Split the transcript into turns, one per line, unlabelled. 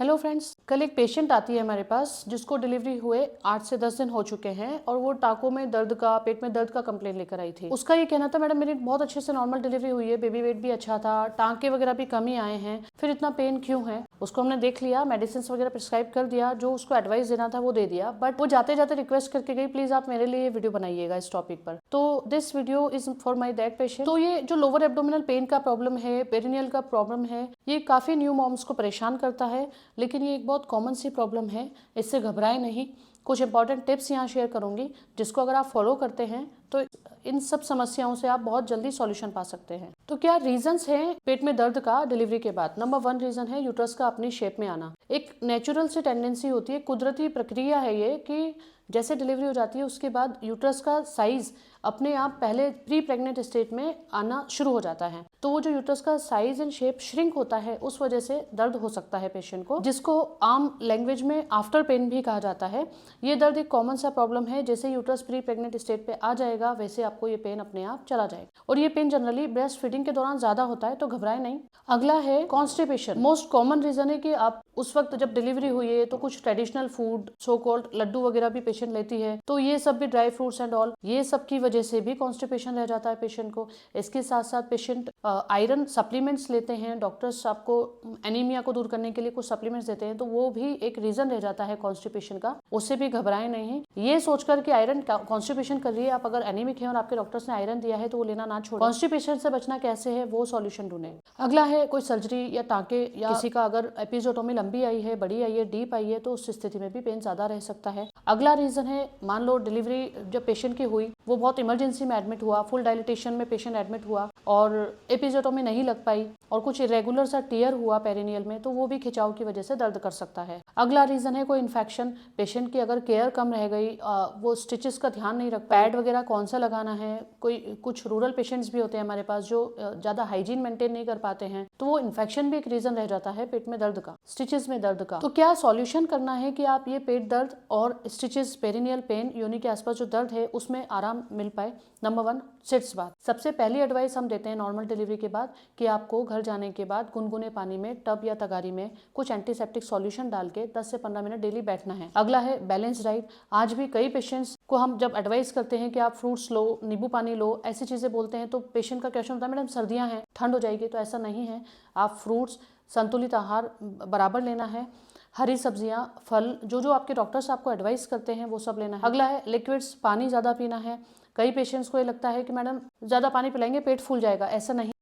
Hello friends, कल एक patient आती है हमारे पास जिसको डिलीवरी हुए 8 से 10 दिन हो चुके हैं और वो टाँकों में दर्द का, पेट में दर्द का कंप्लेन लेकर आई थी। उसका ये कहना था, मैडम मेरी बहुत अच्छे से नॉर्मल डिलीवरी हुई है, बेबी वेट भी अच्छा था, टाँके वगैरह भी कम ही आए हैं, फिर इतना पेन क्यों है। उसको हमने देख लिया, मेडिसिन वगैरह प्रिस्क्राइब कर दिया, जो उसको एडवाइस देना था वो दे दिया, बट वो जाते जाते रिक्वेस्ट करके गई, प्लीज आप मेरे लिए वीडियो बनाइएगा इस टॉपिक पर। तो this video is for my that patient. तो ये जो लोअर एब्डोमिनल पेन का प्रॉब्लम है, पेरिनियल का प्रॉब्लम है, ये काफी न्यू मॉम्स को परेशान करता है, लेकिन ये एक बहुत कॉमन सी प्रॉब्लम है, इससे घबराए नहीं। कुछ इंपॉर्टेंट टिप्स यहाँ शेयर करूंगी जिसको अगर आप फॉलो करते हैं तो इन सब समस्याओं से आप बहुत जल्दी सॉल्यूशन पा सकते हैं। तो क्या रीजंस हैं पेट में दर्द का डिलीवरी के बाद? नंबर 1 रीजन है यूट्रस का अपनी शेप में आना। एक नेचुरल सी टेंडेंसी होती है, कुदरती प्रक्रिया है ये, कि जैसे डिलीवरी हो जाती है उसके बाद यूट्रस का साइज अपने आप पहले प्री प्रेग्नेंट स्टेट में आना शुरू हो जाता है। तो वो जो यूट्रस का साइज एंड शेप श्रिंक होता है, उस वजह से दर्द हो सकता है पेशेंट को, जिसको आम लैंग्वेज में आफ्टर पेन भी कहा जाता है। ये दर्द एक कॉमन सा प्रॉब्लम है, जैसे यूट्रस प्री प्रेग्नेंट स्टेट पे आ जाएगा वैसे आपको ये पेन अपने आप चला जाएगा। और ये पेन जनरली ब्रेस्ट फीडिंग के दौरान ज्यादा होता है, तो घबराए नहीं। अगला है कॉन्स्टिपेशन। मोस्ट कॉमन रीजन है कि आप उस वक्त जब डिलीवरी हुई है तो कुछ traditional food, so called laddoo वगैरह भी पेशेंट लेती है, तो ये सब भी ड्राई फ्रूट्स एंड ऑल, ये सब की वजह से भी कॉन्स्टिपेशन रह जाता है पेशेंट को। इसके साथ साथ पेशेंट आयरन सप्लीमेंट्स लेते हैं, डॉक्टर्स आपको एनीमिया को दूर करने के लिए कुछ सप्लीमेंट्स देते हैं, तो वो भी एक रीजन रह जाता है कॉन्स्टिपेशन का। उससे भी घबराए नहीं। ये सोचकर कि आयरन कॉन्स्टिपेशन कर रही है, आप अगर एनीमिक है और आपके डॉक्टर्स ने आयरन दिया है तो वो लेना ना छोड़ें। कॉन्स्टिपेशन से बचना कैसे है वो सॉल्यूशन ढूंढें। अगला है कोई सर्जरी या टाँके, या किसी का अगर एपिजोटोमी लंबी आई है, बड़ी आई है, डीप आई है, तो उस स्थिति में भी पेन ज्यादा रह सकता है। अगला रीजन है, मान लो डिलीवरी जब पेशेंट की हुई, वो बहुत इमरजेंसी में एडमिट हुआ, फुल डायलिटेशन में पेशेंट एडमिट हुआ और एपिजोटोमी नहीं लग पाई और कुछ इरेगुलर सा टियर हुआ पेरिनियल में, तो वो भी खिंचाव की वजह से दर्द कर सकता है। अगला रीजन है कोई इन्फेक्शन, पेशेंट की अगर केयर कम रह गई, वो स्टिचेस का ध्यान नहीं रख, पैड वगैरह कौन सा लगाना है। कोई कुछ रूरल पेशेंट्स भी होते हैं हमारे पास जो ज्यादा हाइजीन मेंटेन नहीं कर पाते हैं, तो वो इन्फेक्शन भी एक रीजन रह जाता है पेट में दर्द का, स्टिचेस में दर्द का। तो क्या सॉल्यूशन करना है कि आप ये पेट दर्द और स्टिचेस, पेरिनियल पेन, योनि के आसपास जो दर्द है उसमें आराम मिल पाए। Number 1 sitz bath. सबसे पहली एडवाइस हम देते हैं नॉर्मल डिलीवरी के बाद कि आपको घर जाने के बाद गुनगुने पानी में, टब या तगारी में कुछ एंटीसेप्टिक सॉल्यूशन डाल के 10 से 15 मिनट डेली बैठना है। अगला है बैलेंस डाइट। आज भी कई पेशेंट्स को हम जब एडवाइस करते हैं कि आप फ्रूट्स लो, नींबू पानी लो, ऐसी चीजें बोलते हैं, तो पेशेंट का क्वेश्चन होता है, मैडम सर्दियां हैं, ठंड हो जाएगी। तो ऐसा नहीं है, आप फ्रूट्स, संतुलित आहार बराबर लेना है, हरी सब्जियां, फल, जो जो आपके डॉक्टर्स आपको एडवाइस करते हैं वो सब लेना है। अगला है लिक्विड्स, पानी ज्यादा पीना है। कई पेशेंट्स को ये लगता है कि मैडम ज्यादा पानी पिलाएंगे पेट फूल जाएगा, ऐसा नहीं।